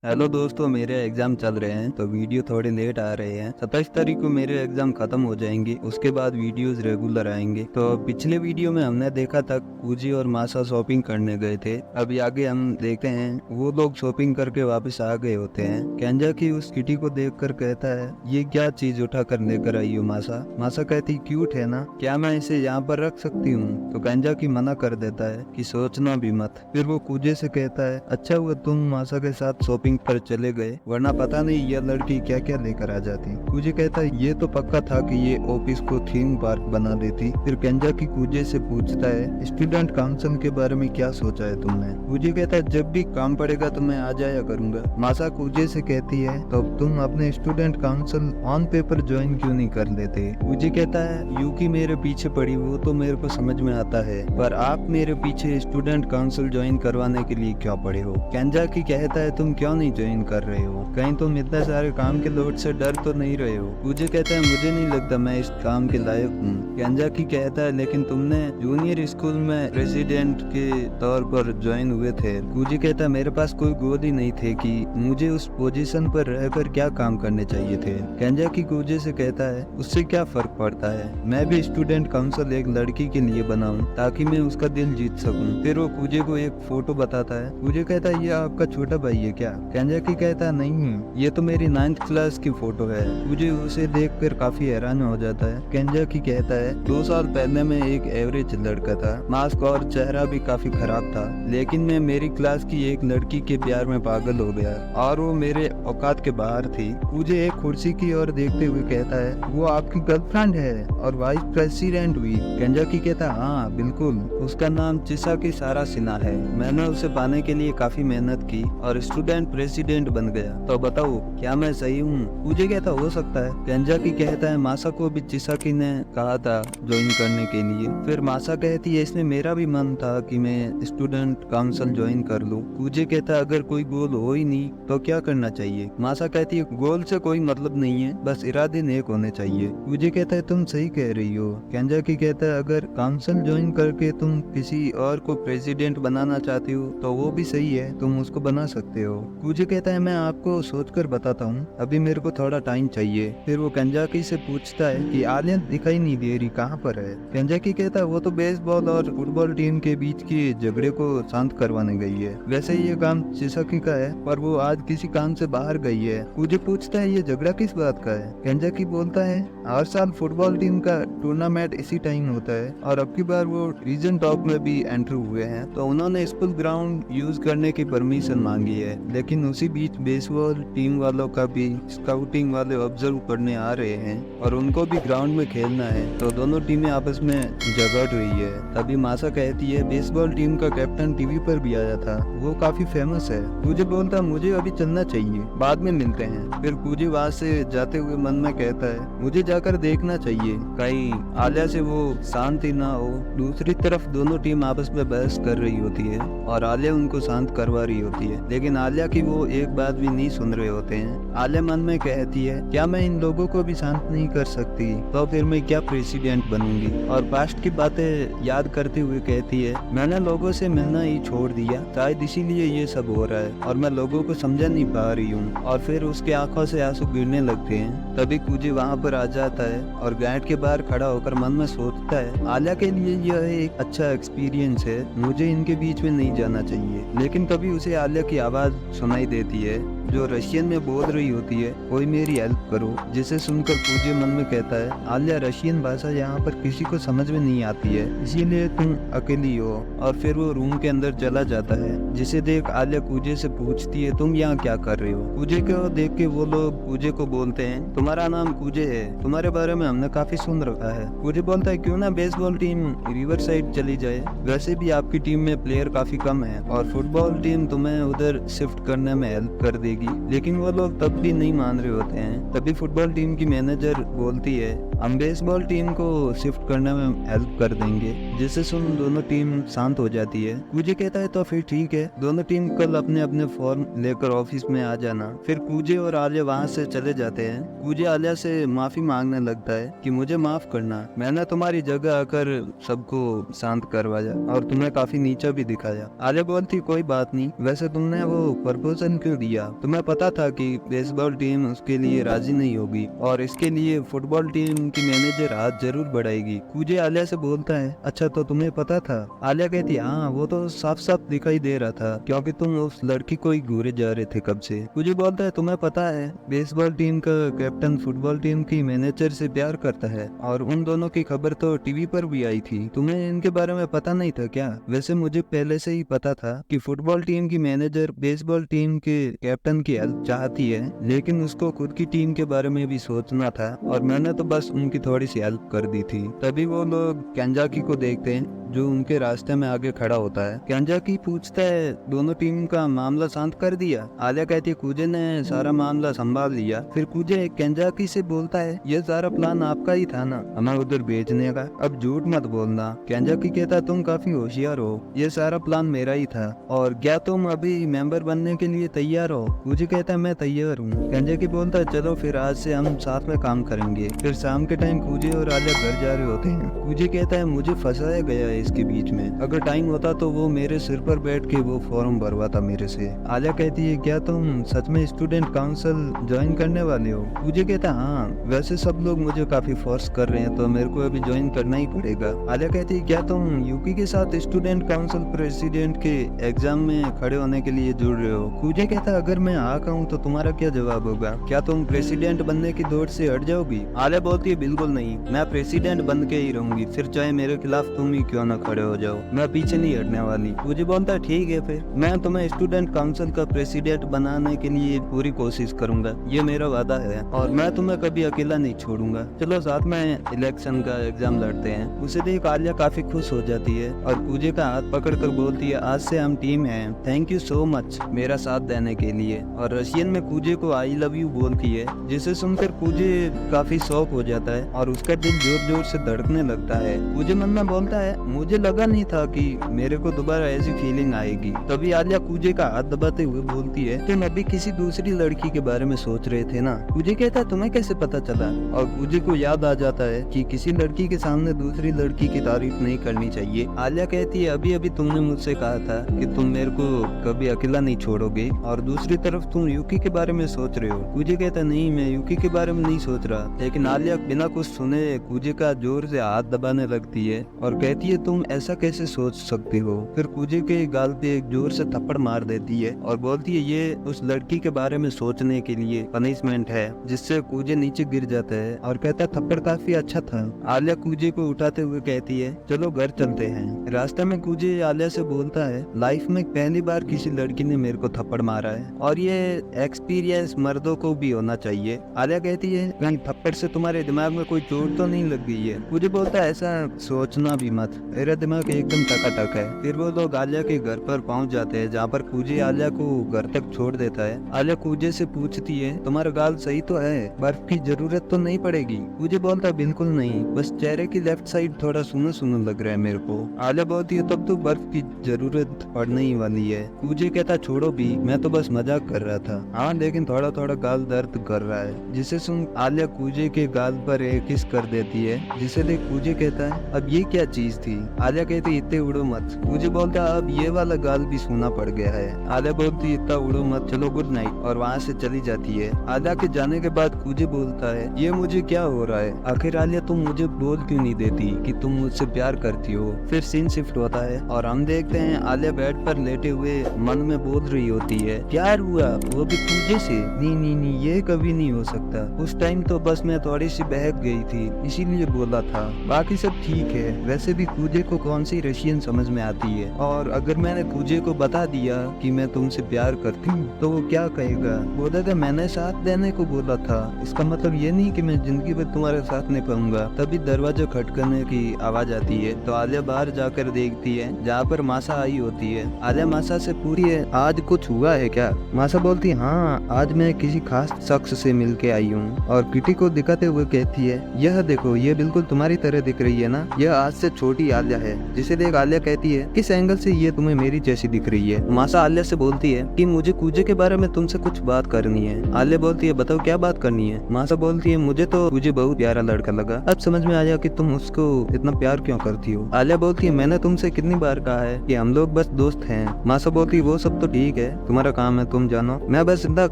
Hello दोस्तों, मेरे exam चल रहे हैं तो वीडियो थोड़े लेट आ रहे हैं। 27 तारीख को मेरे एग्जाम खत्म हो जाएंगे, उसके बाद वीडियोस रेगुलर आएंगे। तो पिछले वीडियो में हमने देखा था कूजी और मासा शॉपिंग करने गए थे। अभी आगे हम देखते हैं वो लोग शॉपिंग करके वापस आ गए होते हैं। केंजा की उस किटी को देखकर कहता है, ये क्या चीज उठा कर लेकर आई हो मासा। मासा कहती, क्यूट है ना, क्या मैं इसे यहाँ पर रख सकती हूँ। तो केंजा की मना कर देता है कि सोचना भी मत। फिर वो कूजे से कहता है, अच्छा हुआ तुम मासा के साथ शॉपिंग पर चले गए, वरना पता नहीं यह लड़की क्या क्या लेकर आ जाती। कूजे कहता है, ये तो पक्का था कि ये ऑफिस को थीम पार्क बना देती। फिर केंजा की कूजे से पूछता है, स्टूडेंट काउंसिल के बारे में क्या सोचा है तुमने। कूजे कहता है, जब भी काम पड़ेगा तो मैं आ जाया करूंगा। मासा कूजे से कहती है, तो तुम अपने student council on paper join क्यों नहीं कर लेते। कूजे कहता है, यूकी मेरे पीछे पड़ी वो तो मेरे को समझ में आता है, पर आप मेरे पीछे स्टूडेंट काउंसिल ज्वाइन करवाने के लिए क्यों पड़े हो। केंजा की कहता है, तुम क्यों नहीं ज्वाइन कर रहे हो, कहीं तुम इतने सारे काम के लोड से डर तो नहीं रहे हो। कूजे कहता है, मुझे नहीं लगता मैं इस काम के लायक हूँ। केंजा की कहता है, लेकिन तुमने जूनियर स्कूल में प्रेसिडेंट के तौर पर ज्वाइन हुए थे। कूजे कहता है, मेरे पास कोई गोल ही नहीं थे कि मुझे उस पोजीशन पर रहकर क्या काम करने चाहिए थे। केंजा की कूजे से कहता है, उससे क्या फर्क पड़ता है, मैं भी स्टूडेंट काउंसिल एक लड़की के लिए बनाऊं ताकि मैं उसका दिल जीत सकूं। फिर वो कूजे को एक फोटो बताता है। कूजे कहता है, ये आपका छोटा भाई है क्या। केंजा की कहता है, नहीं, ये तो मेरी 9th क्लास की फोटो है। कूजे उसे देखकर काफी हैरान हो जाता है। केंजा की कहता है, 2 साल पहले मैं एक एवरेज लड़का था, मास्क और चेहरा भी काफी खराब था, लेकिन मैं मेरी क्लास की एक लड़की के प्यार में पागल हो गया और वो मेरे औकात के बाहर थी। कूजे एक कुर्सी की ओर देखते हुए कहता है, वो आपकी गर्लफ्रेंड है और वाइस प्रेसिडेंट हुई। केंजा की कहता है, हाँ बिल्कुल, उसका नाम चिसाकी सारासिना है। मैंने उसे पाने के लिए काफी मेहनत की और स्टूडेंट प्रेसिडेंट बन गया। तो बताओ क्या मैं सही हूँ। कूजे कहता, हो सकता है। केंजा की कहता है, मासा को भी चिसाकी ने कहा था ज्वाइन करने के लिए। फिर मासा कहती है, इसमें मेरा भी मन था कि मैं स्टूडेंट काउंसिल ज्वाइन कर लूं। कूजे कहता है, अगर कोई गोल हो ही नहीं तो क्या करना चाहिए। मासा कहती है, गोल से कोई मतलब नहीं है, बस इरादे नेक होने चाहिए। कूजे कहता है, तुम सही कह रही हो। केंजा की कहता है, अगर काउंसिल ज्वाइन करके तुम किसी और को प्रेसिडेंट बनाना चाहती हो तो वो भी सही है, तुम उसको बना सकते हो। कूजे कहता है, मैं आपको सोचकर बताता हूँ, अभी मेरे को थोड़ा टाइम चाहिए। फिर वो केंजाकी से पूछता है कि आलिया दिखाई नहीं दे रही, कहाँ पर है। केंजाकी कहता है, वो तो बेसबॉल और फुटबॉल टीम के बीच के झगड़े को शांत करवाने गई है। वैसे ये काम चिसाकी का है, पर वो आज किसी काम से बाहर गई है। कूजे पूछता है, ये झगड़ा किस बात का है। केंजाकी बोलता है, हर साल फुटबॉल टीम का टूर्नामेंट इसी टाइम होता है और अब की बार वो रीजन टॉप में भी एंटर हुए हैं, तो उन्होंने स्कूल ग्राउंड यूज करने की परमिशन मांगी है। लेकिन उसी बीच बेसबॉल टीम वालों का भी स्काउटिंग वाले ऑब्जर्व करने आ रहे हैं और उनको भी ग्राउंड में खेलना है, तो दोनों टीमें आपस में झगड़ रही है। तभी मासा कहती है, बेसबॉल टीम का कैप्टन टीवी पर भी आया था, वो काफी फेमस है। कूजे बोलता, मुझे अभी चलना चाहिए, बाद में मिलते हैं। फिर कूजे वहाँ से जाते हुए मन में कहता है, मुझे जाकर देखना चाहिए कहीं आलिया से वो शांत ही ना हो। दूसरी तरफ दोनों टीम आपस में बहस कर रही होती है और आलिया उनको शांत करवा रही होती है, लेकिन आलिया की वो एक बात भी नहीं सुन रहे होते हैं। आलिया मन में कहती है, क्या मैं इन लोगों को भी शांत नहीं कर सकती, तो फिर मैं क्या प्रेसिडेंट बनूंगी। और पास्ट की बातें याद करते हुए कहती है, मैंने लोगों से मिलना ही छोड़ दिया, शायद इसीलिए ये सब हो रहा है और मैं लोगों को समझा नहीं पा रही हूँ। और फिर उसके आंखों से आंसू गिरने लगते हैं। तभी कूजे वहाँ पर आ जाता है और गेट के बाहर खड़ा होकर मन में सोचता है, आलिया के लिए यह एक अच्छा एक्सपीरियंस है, मुझे इनके बीच में नहीं जाना चाहिए। लेकिन तभी उसे आलिया की आवाज सुनाई देती है जो रशियन में बोल रही होती है, कोई मेरी हेल्प करो। जिसे सुनकर कूजे मन में कहता है, आलिया रशियन भाषा यहाँ पर किसी को समझ में नहीं आती है, इसीलिए तुम अकेली हो। और फिर वो रूम के अंदर चला जाता है, जिसे देख आलिया कूजे से पूछती है, तुम यहाँ क्या कर रहे हो। कूजे को देख के वो लोग कूजे को बोलते हैं, तुम्हारा नाम कूजे है, तुम्हारे बारे में हमने काफी सुन रखा है। कूजे बोलता है, क्यों ना बेसबॉल टीम रिवर साइड चली जाए, वैसे भी आपकी टीम में प्लेयर काफी कम है और फुटबॉल टीम तुम्हें उधर शिफ्ट करने में हेल्प कर देगी। लेकिन वो लोग तब भी नहीं मान रहे होते हैं। तभी फुटबॉल टीम की मैनेजर बोलती है, हम बेसबॉल टीम को शिफ्ट करने में हेल्प कर देंगे, जिससे सुन दोनों टीम शांत हो जाती है। कूजे कहता है तो फिर ठीक है, दोनों टीम कल अपने अपने फॉर्म लेकर ऑफिस में आ जाना। फिर कूजे और आलिया वहाँ से चले जाते हैं। कूजे आलिया से माफी मांगने लगता है कि मुझे माफ करना, मैंने तुम्हारी जगह आकर सबको शांत करवाया और तुम्हें काफी नीचा भी दिखाया। आलिया बोलती कोई बात नहीं, वैसे तुमने वो प्रपोजल क्यों दिया? तुम्हें पता था कि बेसबॉल टीम उसके लिए राजी नहीं होगी और इसके लिए फुटबॉल टीम की मैनेजर हाथ जरूर बढ़ाएगी। कूजे आलिया से बोलता है अच्छा तो तुम्हें पता था? आलिया कहती है हाँ, वो तो साफ साफ दिखाई दे रहा था क्योंकि तुम उस लड़की को ही घूरे जा रहे थे कब से। कूजे बोलता है तुम्हें पता है बेसबॉल टीम का कैप्टन फुटबॉल टीम की मैनेजर से प्यार करता है और उन दोनों की खबर तो टीवी पर भी आई थी, तुम्हें इनके बारे में पता नहीं था क्या? वैसे मुझे पहले से ही पता था कि फुटबॉल टीम की मैनेजर बेसबॉल टीम के कैप्टन की हेल्प चाहती है, लेकिन उसको खुद की टीम के बारे में भी सोचना था और मैंने तो बस उनकी थोड़ी सी हेल्प कर दी थी। तभी वो लोग केंजाकी को देखते हैं जो उनके रास्ते में आगे खड़ा होता है। केंजाकी पूछता है दोनों टीम का मामला शांत कर दिया? आलिया कहती है कूजे ने सारा मामला संभाल लिया। फिर कूजे केंजाकी से बोलता है ये सारा प्लान आपका ही था ना हमें उधर भेजने का, अब झूठ मत बोलना। केंजाकी कहता है तुम काफी होशियार हो, ये सारा प्लान मेरा ही था। और क्या तुम अभी मेंबर बनने के लिए तैयार हो? कूजे कहता है मैं तैयार हूँ। केंजाकी बोलता है चलो फिर आज से हम साथ में काम करेंगे। फिर शाम के टाइम कूजे और आलिया घर जा रहे होते हैं। कूजे कहता है मुझे फंसाया गया है इसके बीच में, अगर टाइम होता तो वो मेरे सिर पर बैठ के वो फॉर्म भरवाता मेरे से। आलिया कहती है क्या तुम सच में स्टूडेंट काउंसिल ज्वाइन करने वाले हो? कूजे कहता है हाँ, वैसे सब लोग मुझे काफी फोर्स कर रहे हैं तो मेरे को अभी ज्वाइन करना ही पड़ेगा। आलिया कहती है क्या तुम यूकी के साथ स्टूडेंट काउंसिल प्रेसिडेंट के एग्जाम में खड़े होने के लिए जुड़ रहे हो? कूजे कहता है अगर मैं हाँ कहूँ तो तुम्हारा क्या जवाब होगा? क्या तुम प्रेसिडेंट बनने की दौड़ से हट जाओगी? आलिया बोलती है बिल्कुल नहीं, मैं प्रेसिडेंट बन के ही रहूंगी, फिर चाहे मेरे खिलाफ तुम ही क्यों ना खड़े हो जाओ, मैं पीछे नहीं हटने वाली। कूजे बोलता है ठीक है, फिर मैं तुम्हें स्टूडेंट काउंसिल का प्रेसिडेंट बनाने के लिए पूरी कोशिश करूंगा, ये मेरा वादा है और मैं तुम्हें कभी अकेला नहीं छोड़ूंगा। चलो साथ में इलेक्शन का एग्जाम लड़ते हैं। उसे देख आलिया काफी खुश हो जाती है और कूजे का हाथ पकड़कर बोलती है आज से हम टीम हैं, थैंक यू सो मच मेरा साथ देने के लिए। और रशियन में कूजे को आई लव यू बोलती है, जिसे सुनकर कूजे काफी शॉक हो जाता है और उसका दिल जोर जोर से धड़कने लगता है। कूजे मन में बोलता है मुझे लगा नहीं था कि मेरे को दोबारा ऐसी फीलिंग आएगी। तभी आलिया कूजे का हाथ दबाते हुए बोलती है तुम अभी किसी दूसरी लड़की के बारे में सोच रहे थे ना? कूजे कहता है तुम्हें कैसे पता चला? और कूजे को याद आ जाता है कि किसी लड़की के सामने दूसरी लड़की की तारीफ नहीं करनी चाहिए। आलिया कहती है अभी अभी तुमने मुझसे कहा था कि तुम मेरे को कभी अकेला नहीं छोड़ोगे और दूसरी तरफ तुम यूकी के बारे में सोच रहे हो। कूजे कहता नहीं, मैं यूकी के बारे में नहीं सोच रहा। लेकिन आलिया बिना कुछ सुने कूजे का जोर से हाथ दबाने लगती है और कहती है तुम ऐसा कैसे सोच सकते हो? फिर कूजे के गाल पे एक जोर से थप्पड़ मार देती है और बोलती है ये उस लड़की के बारे में सोचने के लिए पनिशमेंट है, जिससे कूजे नीचे गिर जाता है और कहता है थप्पड़ काफी अच्छा था। आलिया कूजे को उठाते हुए कहती है चलो घर चलते हैं। रास्ते में कूजे आलिया से बोलता है लाइफ में पहली बार किसी लड़की ने मेरे को थप्पड़ मारा है और ये एक्सपीरियंस मर्दों को भी होना चाहिए। आलिया कहती है कहीं थप्पड़ से तुम्हारे दिमाग में कोई चोट तो नहीं लग गई है? कूजे बोलता है ऐसा सोचना भी मत, मेरा दिमाग एकदम टकाटक है। फिर वो लोग आलिया के घर पर पहुंच जाते हैं जहाँ पर कूजे आलिया को घर तक छोड़ देता है। आलिया कूजे से पूछती है तुम्हारा गाल सही तो है, बर्फ की जरूरत तो नहीं पड़ेगी? कूजे बोलता है बिल्कुल नहीं, बस चेहरे की लेफ्ट साइड थोड़ा सूना सूना लग रहा है मेरे को। आलिया बोलती है तब तो बर्फ की जरूरत पड़ने ही वाली है। कूजे कहता छोड़ो भी, मैं तो बस मजाक कर रहा था। हाँ लेकिन थोड़ा थोड़ा गाल दर्द कर रहा है। जिसे सुन आलिया कूजे के गाल पर एक किस कर देती है, जिसे देख कूजे कहता है अब ये क्या चीज थी? आलिया कहती इतने उड़ो मत। कूजे बोलता है अब ये वाला गाल भी सूना पड़ गया है। आलिया बोलती इतना उड़ो मत, चलो गुड नाइट, और वहाँ से चली जाती है। आलिया के जाने के बाद कूजे बोलता है ये मुझे क्या हो रहा है? आखिर आलिया तुम मुझे बोल क्यों नहीं देती कि तुम मुझसे प्यार करती हो? फिर सीन शिफ्ट होता है और हम देखते हैं आलिया बेड पर लेटे हुए मन में बोल रही होती है प्यार हुआ, वो भी कूजे से? नहीं नहीं नहीं, ये कभी नहीं हो सकता। उस टाइम तो बस मैं थोड़ी सी बहक गई थी इसीलिए बोला था, बाकी सब ठीक है। वैसे भी कूजे को कौन सी रशियन समझ में आती है, और अगर मैंने कूजे को बता दिया कि मैं तुमसे प्यार करती हूँ तो वो क्या कहेगा? बोलेगा मैंने साथ देने को बोला था, इसका मतलब ये नहीं कि मैं जिंदगी भर तुम्हारे साथ नहीं पाऊंगा। तभी दरवाजा खटकने की आवाज आती है तो आलिया बाहर जाकर देखती है जहाँ पर मासा आई होती है। आलिया मासा से पूरी है आज कुछ हुआ है क्या? मासा बोलती हाँ आज मैं किसी खास शख्स से मिल के आई हूँ, और किटी को दिखाते हुए कहती कहती है, यह देखो, ये बिल्कुल तुम्हारी तरह दिख रही है ना। यह आज से छोटी आलिया है। जिसे देख आलिया कहती है, किस एंगल से ये तुम्हें मेरी जैसी दिख रही है। मासा आलिया से बोलती है कि मुझे कूजे के बारे में तुमसे कुछ बात करनी है। आलिया बोलती है, बताओ क्या बात करनी है। मासा बोलती है, मुझे तो कूजे बहुत प्यारा लड़का लगा। अब समझ में आया कि तुम उसको इतना प्यार क्यों करती हो। आलिया बोलती है, मैंने तुमसे कितनी बार कहा है कि हम लोग बस दोस्त हैं। मासा बोलती है, वो सब तो ठीक है, तुम्हारा काम है, तुम जानो। मैं बस इतना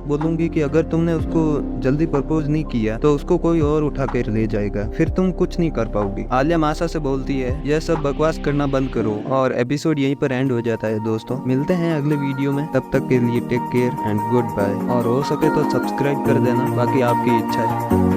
बोलूंगी कि अगर तुमने उसको जल्दी प्रपोज नहीं किया तो उसको कोई और उठा कर ले जाएगा, फिर तुम कुछ नहीं कर पाओगी। आलिया मासा से बोलती है, यह सब बकवास करना बंद करो। और एपिसोड यहीं पर एंड हो जाता है। दोस्तों मिलते हैं अगले वीडियो में, तब तक के लिए take care and good bye. और हो सके तो सब्सक्राइब कर देना, बाकी आपकी इच्छा है।